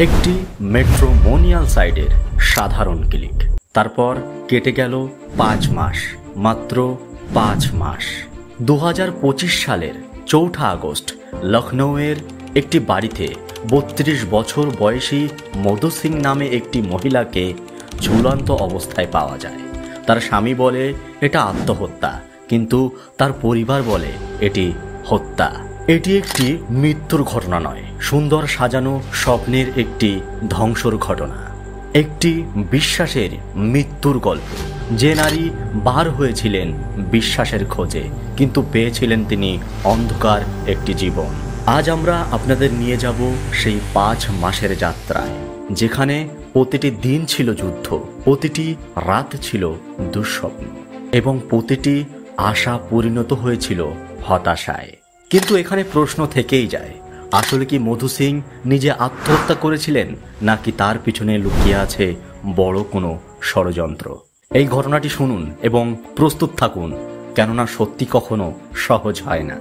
একটি ম্যাট্রিমোনিয়াল সাইটের সাধারণ ক্লিক। তারপর কেটে গেল 5 মাস, মাত্র 5 মাস। 2025 সালের 4 আগস্ট লখনৌয়ের একটি বাড়িতে 32 বছর বয়সী মধু সিং নামে একটি মহিলাকে ঝুলন্ত অবস্থায় পাওয়া যায়। তার স্বামী বলে এটা আত্মহত্যা, কিন্তু তার পরিবার বলে এটি হত্যা। এটি একটি মৃত্যুর ঘটনা নয়, সুন্দর সাজানো স্বপ্নের একটি ধ্বংসর ঘটনা, একটি বিশ্বাসের মৃত্যুর গল্প। যে নারী বার হয়েছিলেন বিশ্বাসের খোঁজে, কিন্তু পেয়েছিলেন তিনি অন্ধকার একটি জীবন। আজ আমরা আপনাদের নিয়ে যাব সেই 5 মাসের যাত্রায়, যেখানে প্রতিটি দিন ছিল যুদ্ধ, প্রতিটি রাত ছিল দুঃস্বপ্ন, এবং প্রতিটি আশা পরিণত হয়েছিল হতাশায়। কিন্তু এখানে প্রশ্ন থেকেই যায়, আসলে কি মধু সিং নিজে আত্মহত্যা করেছিলেন, নাকি তার পিছনে লুকিয়ে আছে বড় কোনো ষড়যন্ত্র? এই ঘটনাটি শুনুন এবং প্রস্তুত থাকুন, কেননা সত্যি কখনো সহজ হয় না।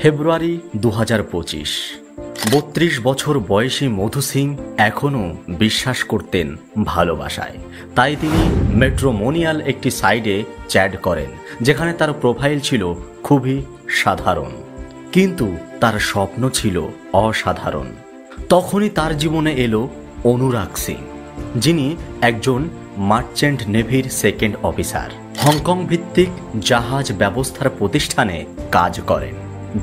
ফেব্রুয়ারি 2025। 32 বছর বয়সী মধু সিং এখনও বিশ্বাস করতেন ভালোবাসায়। তাই তিনি ম্যাট্রিমোনিয়াল একটি সাইটে চ্যাট করেন, যেখানে তার প্রোফাইল ছিল খুবই সাধারণ, কিন্তু তার স্বপ্ন ছিল অসাধারণ। তখনই তার জীবনে এলো অনুরাগ সিং, যিনি একজন মার্চেন্ট নেভির 2nd অফিসার, হংকং ভিত্তিক জাহাজ ব্যবস্থার প্রতিষ্ঠানে কাজ করেন।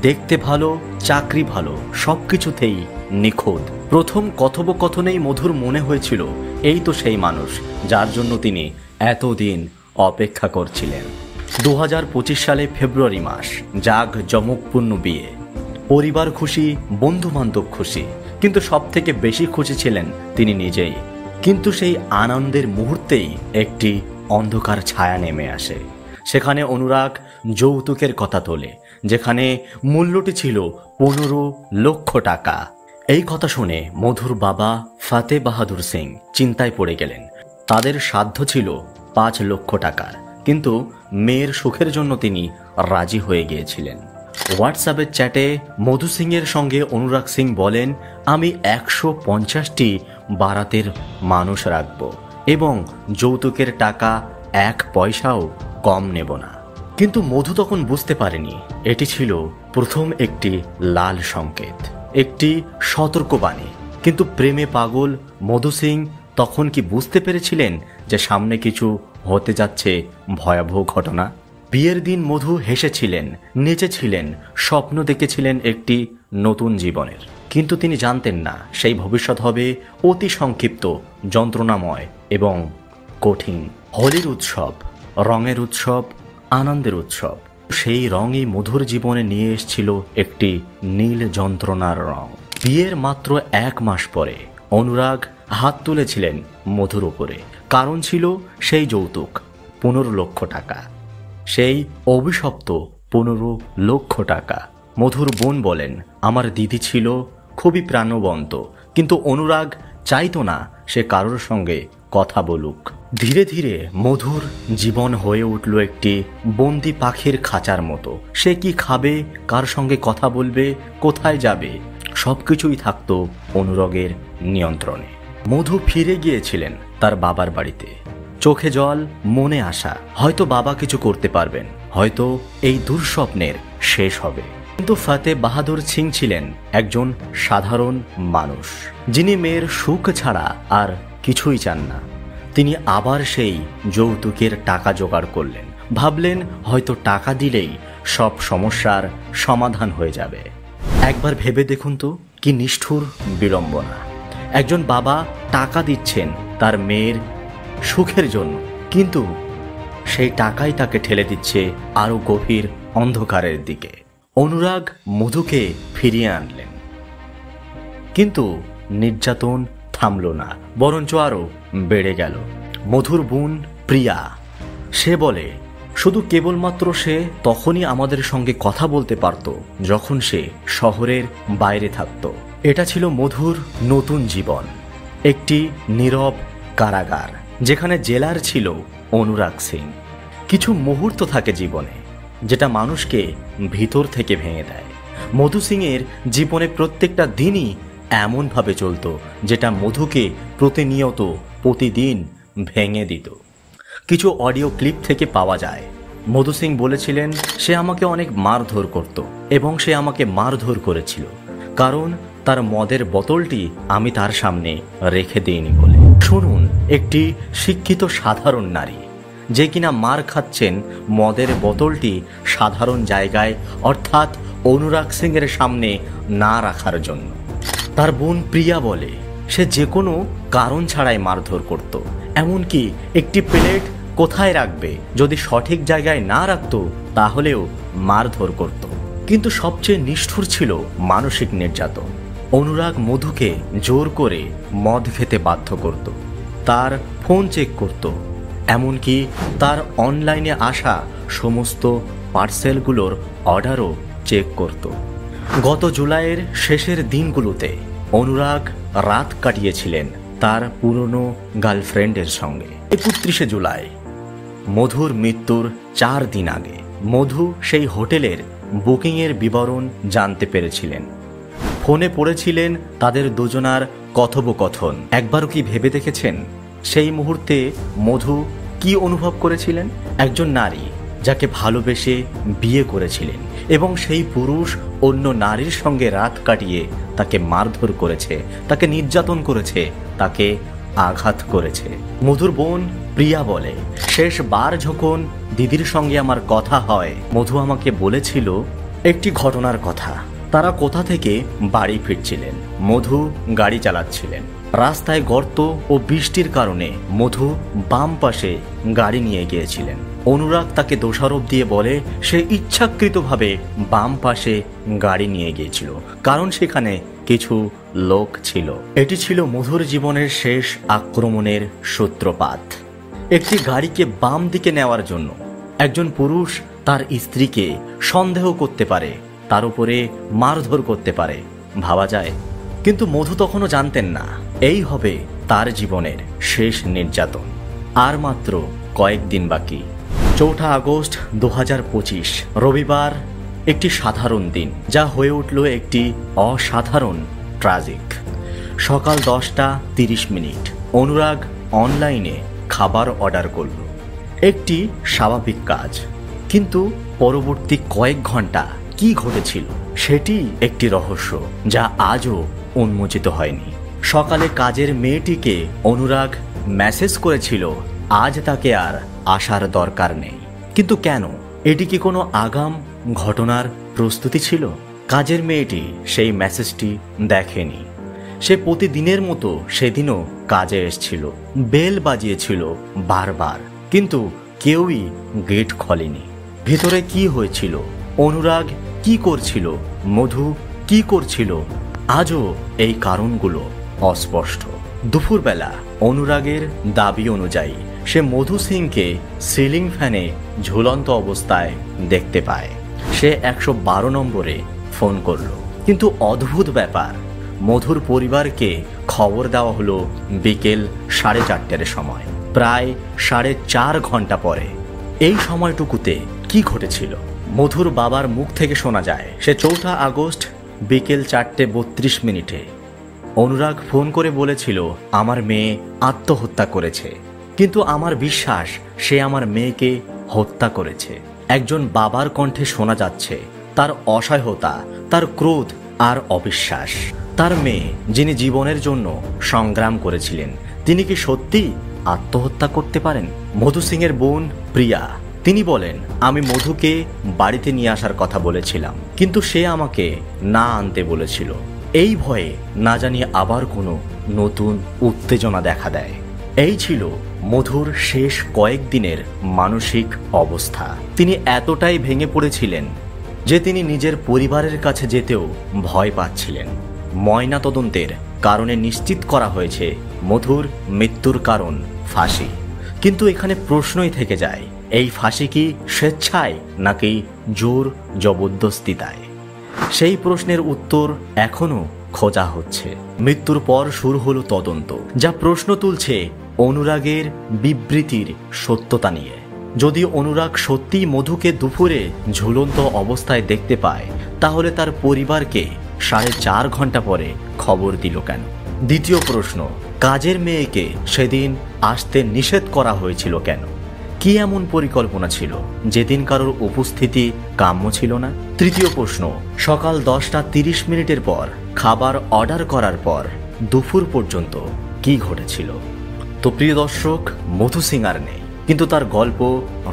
দেখতে ভালো, চাকরি ভালো, সবকিছুতেই নিখুঁত। প্রথম কথোপকথনেই মধুর মনে হয়েছিল এই তো সেই মানুষ যার জন্য তিনি এতদিন অপেক্ষা করছিলেন। 2025 সালে ফেব্রুয়ারি মাস, জাঁকজমকপূর্ণ বিয়ে, পরিবার খুশি, বন্ধু বান্ধব খুশি, কিন্তু সব থেকে বেশি খুশি ছিলেন তিনি নিজেই। কিন্তু সেই আনন্দের মুহূর্তেই একটি অন্ধকার ছায়া নেমে আসে। সেখানে অনুরাগ যৌতুকের কথা তোলে, যেখানে মূল্যটি ছিল 15 লক্ষ টাকা। এই কথা শুনে মধুর বাবা ফাতে বাহাদুর সিং চিন্তায় পড়ে গেলেন। তাদের সাধ্য ছিল 5 লক্ষ টাকার, কিন্তু মেয়ের সুখের জন্য তিনি রাজি হয়ে গিয়েছিলেন। হোয়াটসঅ্যাপের চ্যাটে মধু সিংয়ের সঙ্গে অনুরাগ সিং বলেন, আমি 150টি বারাতের মানুষ রাখব এবং যৌতুকের টাকা 1 পয়সাও কম নেব না। কিন্তু মধু তখন বুঝতে পারেনি এটি ছিল প্রথম একটি লাল সংকেত, একটি সতর্কবাণী। কিন্তু প্রেমে পাগল মধু সিং তখন কি বুঝতে পেরেছিলেন যে সামনে কিছু হতে যাচ্ছে ভয়াবহ ঘটনা? বিয়ের দিন মধু হেসেছিলেন, নেচেছিলেন, স্বপ্ন দেখেছিলেন একটি নতুন জীবনের, কিন্তু তিনি জানতেন না সেই ভবিষ্যৎ হবে অতি সংক্ষিপ্ত, যন্ত্রণাময় এবং কঠিন। হোলির উৎসব, রঙের উৎসব, আনন্দের উৎসব। সেই রঙই মধুর জীবনে নিয়ে এসেছিল একটি নীল যন্ত্রণার রং। বিয়ের মাত্র 1 মাস পরে অনুরাগ হাত তুলেছিলেন মধুর উপরে। কারণ ছিল সেই যৌতুক, 15 লক্ষ টাকা, সেই অভিশপ্ত 15 লক্ষ টাকা। মধুর বোন বলেন, আমার দিদি ছিল খুবই প্রাণবন্ত, কিন্তু অনুরাগ চাইতো না সে কারোর সঙ্গে কথা বলুক। ধীরে ধীরে মধুর জীবন হয়ে উঠল একটি বন্দি পাখির খাঁচার মতো। সে কি খাবে, কার সঙ্গে কথা বলবে, কোথায় যাবে, সবকিছুই থাকতো অনুরাগের নিয়ন্ত্রণে। মধু ফিরে গিয়েছিলেন তার বাবার বাড়িতে, চোখে জল, মনে আশা, হয়তো বাবা কিছু করতে পারবেন, হয়তো এই দুঃস্বপ্নের শেষ হবে। কিন্তু ফাতে বাহাদুর সিং ছিলেন একজন সাধারণ মানুষ, যিনি মেয়ের সুখ ছাড়া আর কিছুই চান না। তিনি আবার সেই যৌতুকের টাকা জোগাড় করলেন। ভাবলেন হয়তো টাকা দিলেই সব সমস্যার সমাধান হয়ে যাবে। একবার ভেবে দেখুন তো, কি নিষ্ঠুর বিড়ম্বনা। একজন বাবা টাকা দিচ্ছেন তার মেয়ের সুখের জন্য, কিন্তু সেই টাকাই তাকে ঠেলে দিচ্ছে আরো গভীর অন্ধকারের দিকে। অনুরাগ মধুকে ফিরিয়ে আনলেন, কিন্তু নির্যাতন থামল না, বরঞ্চ আরো বেড়ে গেল। মধুর বোন প্রিয়া, সে বলে, শুধু কেবলমাত্র সে তখনই আমাদের সঙ্গে কথা বলতে পারত যখন সে শহরের বাইরে থাকত। এটা ছিল মধুর নতুন জীবন, একটি নীরব কারাগার, যেখানে জেলার ছিল অনুরাগ সিং। কিছু মুহূর্ত থাকে জীবনে যেটা মানুষকে ভিতর থেকে ভেঙে দেয়। মধু সিংয়ের জীবনে প্রত্যেকটা দিনই এমনভাবে চলত যেটা মধুকে প্রতিদিন ভেঙে দিত। কিছু অডিও ক্লিপ থেকে পাওয়া যায় মধু সিং বলেছিলেন সে আমাকে অনেক মারধর করত এবং সে আমাকে মারধর করেছিল কারণ তার মদের বোতলটি আমি তার সামনে রেখে দিইনি বলে। শুনুন একটি শিক্ষিত সাধারণ নারী যে কিনা মার খাচ্ছেন মদের বোতলটি সাধারণ জায়গায় অর্থাৎ অনুরাগ সিংয়ের সামনে না রাখার জন্য। তার বোন প্রিয়া বলে সে যে কোনো কারণ ছাড়াই মারধর করত, এমনকি একটি প্লেট কোথায় রাখবে যদি সঠিক জায়গায় না রাখতো তাহলেও মারধর করত। কিন্তু সবচেয়ে নিষ্ঠুর ছিল মানসিক নির্যাতন। অনুরাগ মধুকে জোর করে মদ খেতে বাধ্য করত, তার ফোন চেক করত, এমনকি তার অনলাইনে আসা সমস্ত পার্সেলগুলোর অর্ডারও চেক করত। গত জুলাইয়ের শেষের দিনগুলোতে অনুরাগ রাত কাটিয়েছিলেন তার পুরনো গার্লফ্রেন্ডের সঙ্গে। 31শে জুলাই মধুর মৃত্যুর 4 দিন আগে মধু সেই হোটেলের বুকিংয়ের বিবরণ জানতে পেরেছিলেন। ফোনে পড়েছিলেন তাদের দুজনার কথোপকথন। একবারও কি ভেবে দেখেছেন সেই মুহূর্তে মধু কি অনুভব করেছিলেন? একজন নারী যাকে ভালোবেসে বিয়ে করেছিলেন এবং সেই পুরুষ অন্য নারীর সঙ্গে রাত কাটিয়ে তাকে মারধর করেছে, তাকে নির্যাতন করেছে, তাকে আঘাত করেছে। মধুর বোন প্রিয়া বলে শেষবার যখন দিদির সঙ্গে আমার কথা হয় মধু আমাকে বলেছিল একটি ঘটনার কথা। তারা কোথা থেকে বাড়ি ফিরছিলেন, মধু গাড়ি চালাচ্ছিলেন। রাস্তায় গর্ত ও বৃষ্টির কারণে মধু বাম পাশে গাড়ি নিয়ে গিয়েছিলেন। অনুরাগ তাকে দোষারোপ দিয়ে বলে সে ইচ্ছাকৃতভাবে বাম পাশে গাড়ি নিয়ে গিয়েছিল কারণ সেখানে কিছু লোক ছিল। এটি ছিল মধুর জীবনের শেষ আক্রমণের সূত্রপাত। একটি গাড়িকে বাম দিকে নেওয়ার জন্য একজন পুরুষ তার স্ত্রীকে সন্দেহ করতে পারে, তার উপরে মারধর করতে পারে, ভাবা যায়। কিন্তু মধু তখনও জানতেন না এই হবে তার জীবনের শেষ নির্যাতন। আর মাত্র কয়েকদিন বাকি। 4 আগস্ট 2025 রবিবার, একটি সাধারণ দিন যা হয়ে উঠল একটি অসাধারণ ট্র্যাজিক। সকাল 10:30 অনুরাগ অনলাইনে খাবার অর্ডার করল, একটি স্বাভাবিক কাজ। কিন্তু পরবর্তী কয়েক ঘন্টা কি ঘটেছিল সেটি একটি রহস্য যা আজও উন্মোচিত হয়নি। সকালে কাজের মেয়েটিকে অনুরাগ মেসেজ করেছিল আজ তাকে আর আসার দরকার নেই। কিন্তু কেন? এটি কি কোনো আগাম ঘটনার প্রস্তুতি ছিল? কাজের মেয়েটি সেই মেসেজটি দেখেনি। সে প্রতিদিনের মতো সেদিনও কাজে এসেছিল, বেল বাজিয়েছিল বারবার, কিন্তু কেউই গেট খোলেনি। ভেতরে কি হয়েছিল, অনুরাগ কি করছিল, মধু কি করছিল, আজও এই কারণগুলো অস্পষ্ট। দুপুরবেলা অনুরাগের দাবি অনুযায়ী সে মধু সিংকে সিলিং ফ্যানে ঝুলন্ত অবস্থায় দেখতে পায়। সে 112 নম্বরে ফোন করল, কিন্তু অদ্ভুত ব্যাপার, মধুর পরিবারকে খবর দেওয়া হলো বিকেল 4:30 সময়, প্রায় 4.5 ঘন্টা পরে। এই সময়টুকুতে কি ঘটেছিল? মধুর বাবার মুখ থেকে শোনা যায় সে 4 আগস্ট বিকেল 4:32 অনুরাগ ফোন করে বলেছিল আমার মেয়ে আত্মহত্যা করেছে, কিন্তু আমার বিশ্বাস সে আমার মেয়েকে হত্যা করেছে। একজন বাবার কণ্ঠে শোনা যাচ্ছে তার অসহায়তা, তার ক্রোধ আর অবিশ্বাস। তার মেয়ে যিনি জীবনের জন্য সংগ্রাম করেছিলেন তিনি কি সত্যি আত্মহত্যা করতে পারেন? মধু সিংয়ের বোন প্রিয়া তিনি বলেন আমি মধুকে বাড়িতে নিয়ে আসার কথা বলেছিলাম, কিন্তু সে আমাকে না আনতে বলেছিল। এই ভয়ে না জানি আবার কোনো নতুন উত্তেজনা দেখা দেয়। এই ছিল মধুর শেষ কয়েকদিনের মানসিক অবস্থা। তিনি এতটাই ভেঙে পড়েছিলেন যে তিনি নিজের পরিবারের কাছে যেতেও ভয় পাচ্ছিলেন। ময়না তদন্তের কারণে নিশ্চিত করা হয়েছে মধুর মৃত্যুর কারণ ফাঁসি। কিন্তু এখানে প্রশ্নই থেকে যায়, এই ফাঁসি কি স্বেচ্ছায় নাকি জোর জবরদস্তিতায়? সেই প্রশ্নের উত্তর এখনো খোঁজা হচ্ছে। মৃত্যুর পর শুরু হলো তদন্ত, যা প্রশ্ন তুলছে অনুরাগের বিবৃতির সত্যতা নিয়ে। যদি অনুরাগ সত্যিই মধুকে দুপুরে ঝুলন্ত অবস্থায় দেখতে পায়, তাহলে তার পরিবারকে 4.5 ঘন্টা পরে খবর দিল কেন? দ্বিতীয় প্রশ্ন, কাজের মেয়েকে সেদিন আসতে নিষেধ করা হয়েছিল কেন? কি এমন পরিকল্পনা ছিল যেদিন কারোর উপস্থিতি কাম্য ছিল না? তৃতীয় প্রশ্ন, সকাল 10:30 পর খাবার অর্ডার করার পর দুপুর পর্যন্ত কি ঘটেছিল? তো প্রিয় দর্শক, মধু সিং আর নেই, কিন্তু তার গল্প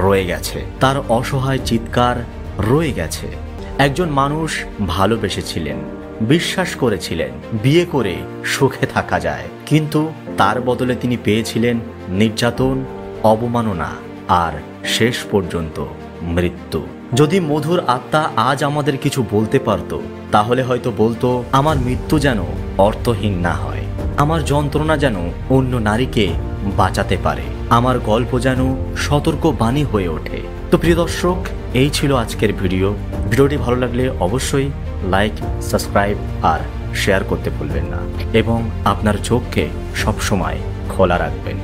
রয়ে গেছে, তার অসহায় চিৎকার রয়ে গেছে। একজন মানুষ ভালোবেসেছিলেন, বিশ্বাস করেছিলেন বিয়ে করে সুখে থাকা যায়, কিন্তু তার বদলে তিনি পেয়েছিলেন নির্যাতন, অবমাননা আর শেষ পর্যন্ত মৃত্যু। যদি মধুর আত্মা আজ আমাদের কিছু বলতে পারত, তাহলে হয়তো বলতো, আমার মৃত্যু যেন অর্থহীন না হয়, আমার যন্ত্রণা যেন অন্য নারীকে বাঁচাতে পারে, আমার গল্প যেন সতর্ক বাণী হয়ে ওঠে। তো প্রিয় দর্শক, এই ছিল আজকের ভিডিওটি ভালো লাগলে অবশ্যই লাইক, সাবস্ক্রাইব আর শেয়ার করতে ভুলবেন না, এবং আপনার চোখকে সবসময় খোলা রাখবেন।